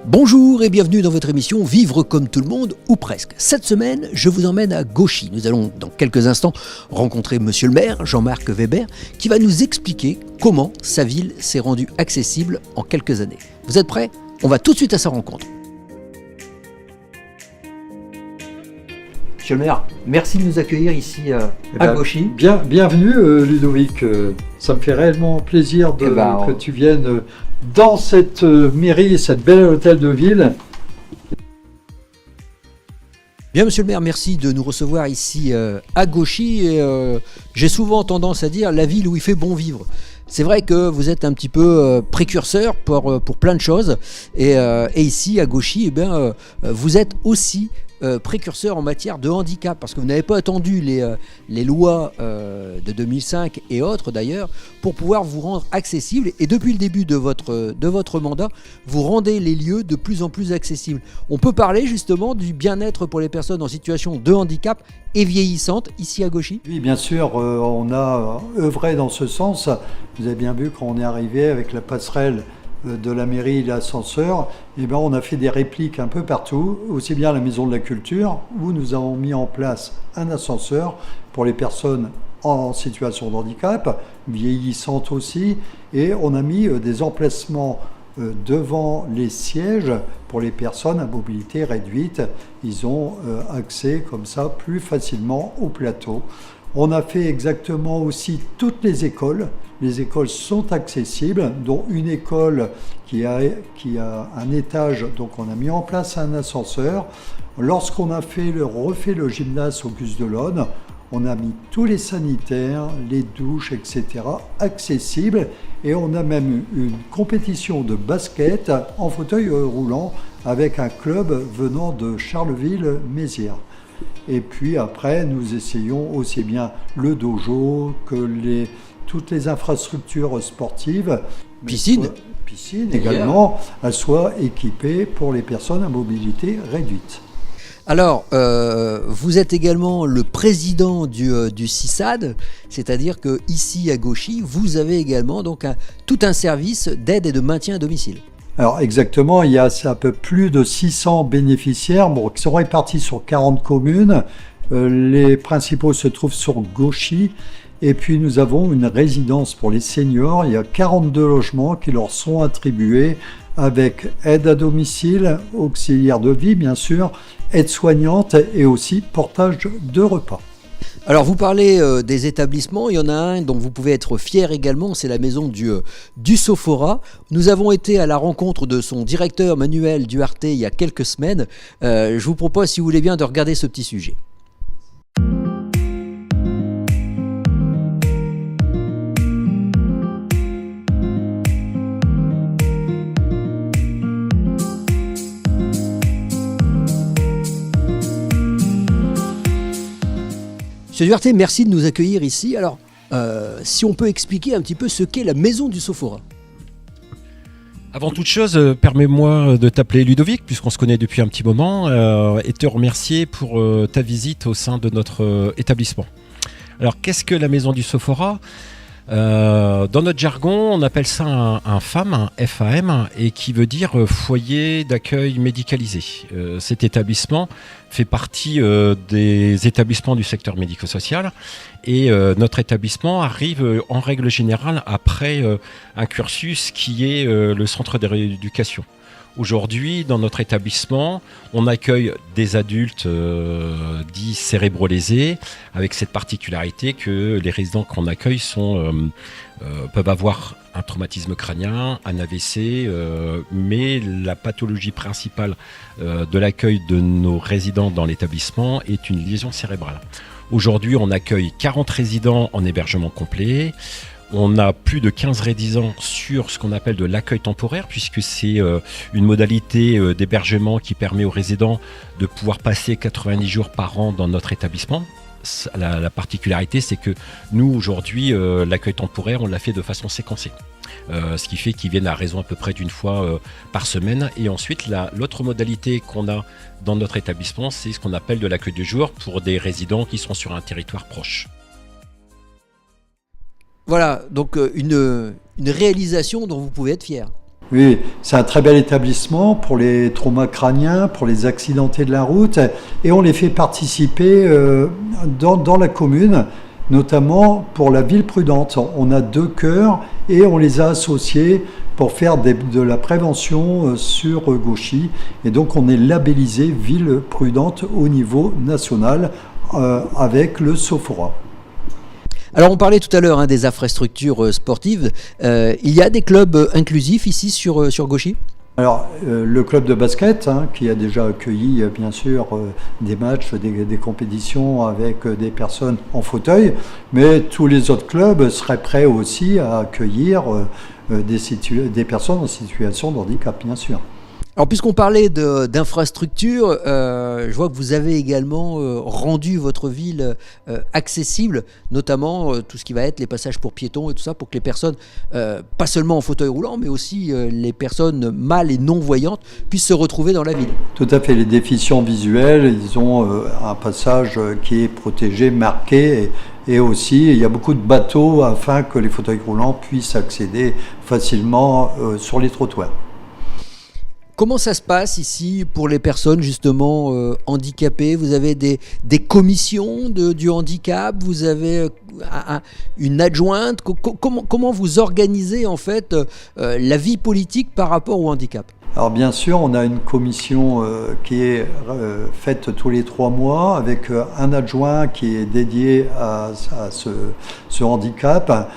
Bonjour et bienvenue dans votre émission Vivre comme tout le monde, ou presque. Cette semaine, je vous emmène à Gauchy. Nous allons dans quelques instants rencontrer monsieur le maire, Jean-Marc Weber, qui va nous expliquer comment sa ville s'est rendue accessible en quelques années. Vous êtes prêts ? On va tout de suite à sa rencontre. Monsieur le maire, merci de nous accueillir ici à Gauchy. Bienvenue Ludovic, ça me fait réellement plaisir que tu viennes dans cette mairie, cette belle hôtel de ville. Bien monsieur le maire, merci de nous recevoir ici à Gauchy. Et, j'ai souvent tendance à dire la ville où il fait bon vivre. C'est vrai que vous êtes un petit peu précurseur pour plein de choses. Et ici à Gauchy, vous êtes aussi précurseur en matière de handicap, parce que vous n'avez pas attendu les lois de 2005 et autres d'ailleurs pour pouvoir vous rendre accessible, et depuis le début de votre mandat, vous rendez les lieux de plus en plus accessibles. On peut parler justement du bien-être pour les personnes en situation de handicap et vieillissantes ici à Gauchy. Oui, bien sûr, on a œuvré dans ce sens. Vous avez bien vu quand on est arrivé avec la passerelle de la mairie et l'ascenseur, on a fait des répliques un peu partout, aussi bien à la Maison de la Culture, où nous avons mis en place un ascenseur pour les personnes en situation de handicap, vieillissantes aussi, et on a mis des emplacements devant les sièges pour les personnes à mobilité réduite. Ils ont accès comme ça plus facilement au plateau. On a fait exactement aussi toutes les écoles. Les écoles sont accessibles, dont une école qui a un étage, donc on a mis en place un ascenseur. Lorsqu'on a refait le gymnase Auguste Delaune, on a mis tous les sanitaires, les douches, etc. accessibles, et on a même eu une compétition de basket en fauteuil roulant avec un club venant de Charleville-Mézières. Et puis après, nous essayons aussi bien le dojo que toutes les infrastructures sportives, piscine également, elles soient équipées pour les personnes à mobilité réduite. Alors, vous êtes également le président du CISAD, c'est-à-dire que ici à Gauchy, vous avez également donc tout un service d'aide et de maintien à domicile. Alors exactement, il y a un peu plus de 600 bénéficiaires qui sont répartis sur 40 communes. Les principaux se trouvent sur Gauchy. Et puis nous avons une résidence pour les seniors. Il y a 42 logements qui leur sont attribués avec aide à domicile, auxiliaire de vie bien sûr, aide soignante et aussi portage de repas. Alors vous parlez des établissements, il y en a un dont vous pouvez être fier également, c'est la maison du Sophora. Nous avons été à la rencontre de son directeur Manuel Duarte il y a quelques semaines. Je vous propose, si vous voulez bien, de regarder ce petit sujet. Monsieur Duarte, merci de nous accueillir ici. Alors, si on peut expliquer un petit peu ce qu'est la maison du Sophora. Avant toute chose, permets-moi de t'appeler Ludovic, puisqu'on se connaît depuis un petit moment, et te remercier pour ta visite au sein de notre établissement. Alors, qu'est-ce que la maison du Sophora ? Dans notre jargon, on appelle ça un FAM, un FAM, et qui veut dire foyer d'accueil médicalisé. Cet établissement fait partie des établissements du secteur médico-social, et notre établissement arrive en règle générale après un cursus qui est le centre de rééducation. Aujourd'hui, dans notre établissement, on accueille des adultes dits cérébro-lésés, avec cette particularité que les résidents qu'on accueille peuvent avoir un traumatisme crânien, un AVC, mais la pathologie principale de l'accueil de nos résidents dans l'établissement est une lésion cérébrale. Aujourd'hui, on accueille 40 résidents en hébergement complet. On a plus de 15 résidents sur ce qu'on appelle de l'accueil temporaire, puisque c'est une modalité d'hébergement qui permet aux résidents de pouvoir passer 90 jours par an dans notre établissement. La particularité, c'est que nous, aujourd'hui, l'accueil temporaire, on l'a fait de façon séquencée. Ce qui fait qu'ils viennent à raison à peu près d'une fois par semaine. Et ensuite, l'autre modalité qu'on a dans notre établissement, c'est ce qu'on appelle de l'accueil de jour pour des résidents qui sont sur un territoire proche. Voilà, donc une réalisation dont vous pouvez être fier. Oui, c'est un très bel établissement pour les traumas crâniens, pour les accidentés de la route, et on les fait participer dans la commune, notamment pour la ville prudente. On a 2 cœurs et on les a associés pour faire de la prévention sur Gauchy. Et donc on est labellisé ville prudente au niveau national avec le Sophora. Alors on parlait tout à l'heure des infrastructures sportives. Il y a des clubs inclusifs ici sur Gauchy ? Alors, le club de basket, qui a déjà accueilli, bien sûr, des matchs, des compétitions avec des personnes en fauteuil, mais tous les autres clubs seraient prêts aussi à accueillir des personnes en situation de handicap, bien sûr. Alors puisqu'on parlait d'infrastructures, je vois que vous avez également rendu votre ville accessible, notamment tout ce qui va être les passages pour piétons et tout ça, pour que les personnes, pas seulement en fauteuil roulant, mais aussi les personnes mal et non-voyantes puissent se retrouver dans la ville. Tout à fait, les déficients visuels, ils ont un passage qui est protégé, marqué, et aussi il y a beaucoup de bateaux afin que les fauteuils roulants puissent accéder facilement sur les trottoirs. Comment ça se passe ici pour les personnes justement handicapées ? Vous avez des commissions du handicap ? Vous avez une adjointe ? Comment vous organisez en fait la vie politique par rapport au handicap ? Alors bien sûr, on a une commission qui est faite tous les 3 mois avec un adjoint qui est dédié à ce handicap.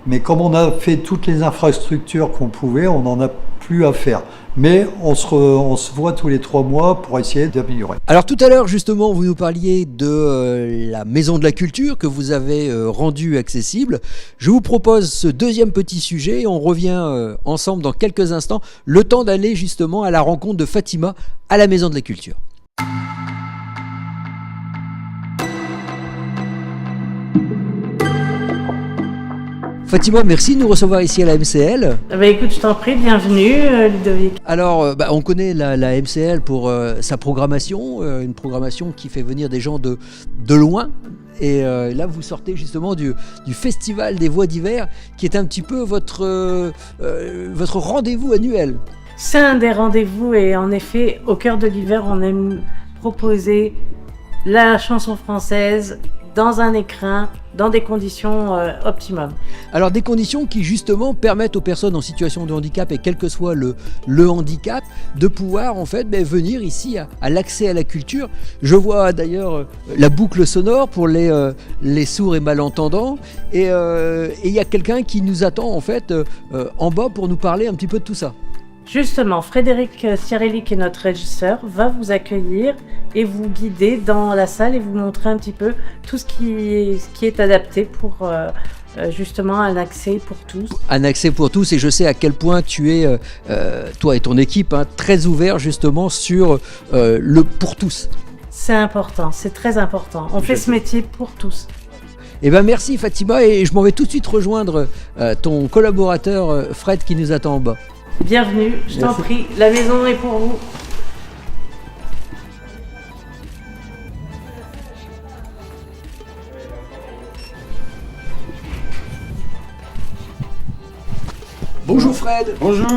Mais comme on a fait toutes les infrastructures qu'on pouvait, on n'en a plus à faire. Mais on se voit tous les 3 mois pour essayer d'améliorer. Alors tout à l'heure justement vous nous parliez de la Maison de la Culture que vous avez rendue accessible. Je vous propose ce deuxième petit sujet et on revient ensemble dans quelques instants, le temps d'aller justement à la rencontre de Fatima à la Maison de la Culture. Fatima, merci de nous recevoir ici à la MCL. Écoute, je t'en prie, bienvenue Ludovic. Alors, on connaît la MCL pour sa programmation, une programmation qui fait venir des gens de loin. Et là, vous sortez justement du Festival des Voix d'hiver, qui est un petit peu votre rendez-vous annuel. C'est un des rendez-vous et en effet, au cœur de l'hiver, on aime proposer la chanson française dans un écrin, dans des conditions optimum. Alors des conditions qui justement permettent aux personnes en situation de handicap, et quel que soit le handicap, de pouvoir en fait venir ici à l'accès à la culture. Je vois d'ailleurs la boucle sonore pour les sourds et malentendants, et il y a quelqu'un qui nous attend en fait en bas pour nous parler un petit peu de tout ça. Justement, Frédéric Ciarelli, qui est notre régisseur, va vous accueillir et vous guider dans la salle et vous montrer un petit peu tout ce qui est adapté pour justement un accès pour tous. Un accès pour tous, et je sais à quel point tu es, toi et ton équipe, très ouvert justement sur le pour tous. C'est important, c'est très important. On fait ce métier pour tous. Eh ben merci Fatima, et je m'en vais tout de suite rejoindre ton collaborateur Fred qui nous attend en bas. Bienvenue, je t'en prie, la maison est pour vous. Bonjour Fred. Bonjour.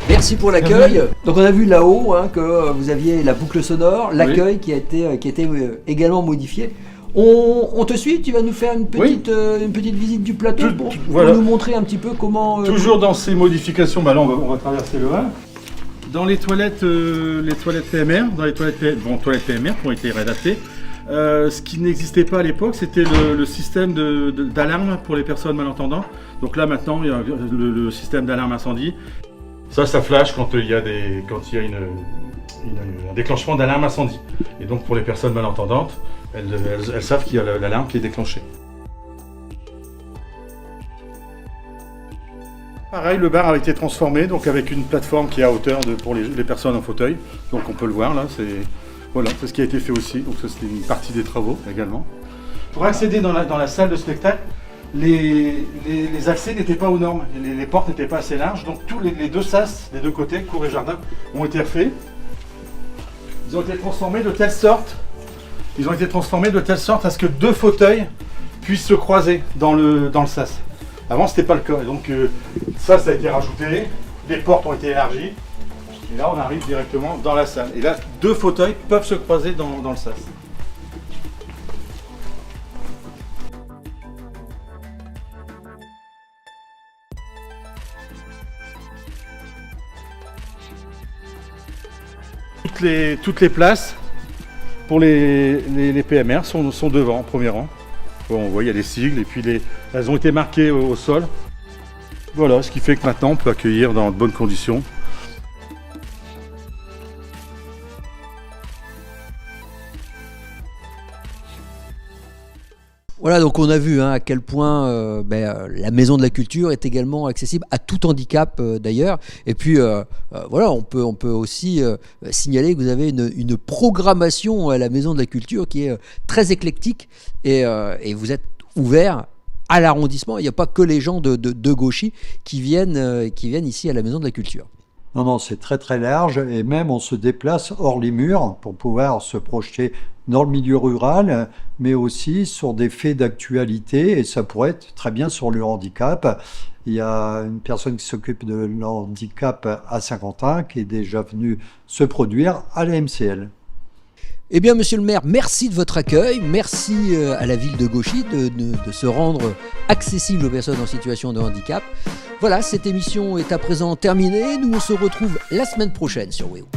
Merci pour l'accueil. Donc on a vu là-haut que vous aviez la boucle sonore, l'accueil qui a été également modifié. On te suit, tu vas nous faire une petite visite du plateau pour nous montrer un petit peu comment... Toujours dans ces modifications, là on va traverser le hall. Dans les toilettes PMR, toilettes PMR qui ont été réadaptées, ce qui n'existait pas à l'époque, c'était le système d'alarme pour les personnes malentendantes. Donc là maintenant, il y a le système d'alarme incendie. Ça flash quand il y a un déclenchement d'alarme incendie. Et donc pour les personnes malentendantes, elles savent qu'il y a l'alarme qui est déclenchée. Pareil, le bar a été transformé donc avec une plateforme qui est à hauteur pour les personnes en fauteuil. Donc on peut le voir là, c'est ce qui a été fait aussi. Donc ça c'était une partie des travaux également. Pour accéder dans la salle de spectacle, les accès n'étaient pas aux normes, les portes n'étaient pas assez larges, donc tous les deux sas des deux côtés, cour et jardin, ont été refaits. Ils ont été transformés de telle sorte à ce que 2 fauteuils puissent se croiser dans le sas. Avant, c'était pas le cas. Et donc ça a été rajouté. les portes ont été élargies. Et là, on arrive directement dans la salle. Et là, 2 fauteuils peuvent se croiser dans le sas. Toutes les places pour les PMR sont devant, en premier rang. Bon, on voit, il y a les sigles et puis elles ont été marquées au sol. Voilà, ce qui fait que maintenant on peut accueillir dans de bonnes conditions. Voilà, donc on a vu à quel point la Maison de la Culture est également accessible à tout handicap d'ailleurs. Et puis voilà, on peut aussi signaler que vous avez une programmation à la Maison de la Culture qui est très éclectique et vous êtes ouvert à l'arrondissement. Il n'y a pas que les gens de Gauchy qui viennent ici à la Maison de la Culture. Non, c'est très très large et même on se déplace hors les murs pour pouvoir se projeter dans le milieu rural, mais aussi sur des faits d'actualité et ça pourrait être très bien sur le handicap. Il y a une personne qui s'occupe de l'handicap à Saint-Quentin qui est déjà venue se produire à la MCL. Eh bien, monsieur le maire, merci de votre accueil. Merci à la ville de Gauchy de se rendre accessible aux personnes en situation de handicap. Voilà, cette émission est à présent terminée. Nous on se retrouve la semaine prochaine sur WEO.